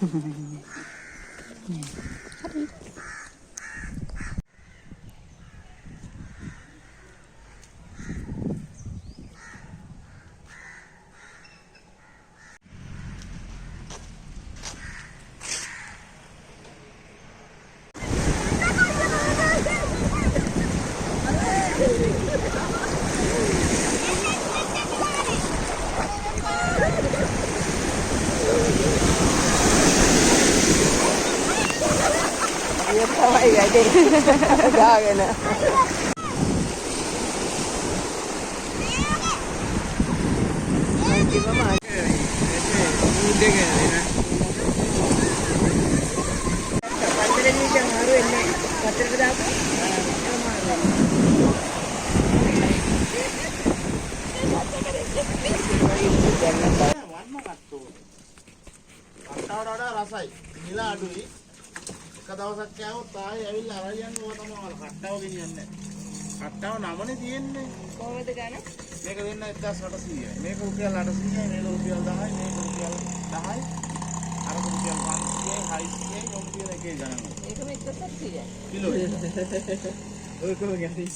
හරි. Iya තමයි වැඩේ. දාගෙන. රසයි. නිල අඩුයි. එක දවසක් කෑවොත් ආයෙ ඇවිල්ලා අරයන් ඕවා තමයි කට්ටව ගෙනියන්නේ. කට්ටව නමනේ තියෙන්නේ. කොහොමද ගන්න? මේක දෙන්න 1800යි. මේක රුපියල් 800යි, මේක රුපියල් 10යි, මේක රුපියල් 10යි. අර රුපියල් 500යි, 600යි, රුපියල් එකේ ගණන්. ඒකම 170යි. කිලෝ. ඔය කොහොමද යන්නේ?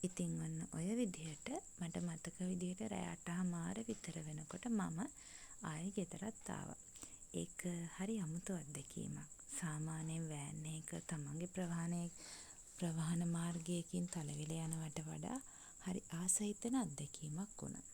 ඉතින් ඔන්න ඔය විදිහට මට මතක විදිහට රෑ 8:00 විතර වෙනකොට මම ආයෙ ගෙදරත් ආවා. ඒක හරි අමුතු අත්දැකීමක්. සාමාන්‍යයෙන් වෑන් එක තමන්ගේ ප්‍රවාහන මාර්ගයකින් තලවිල යනවට වඩා හරි ආස හිතෙන අත්දැකීමක් වුණා.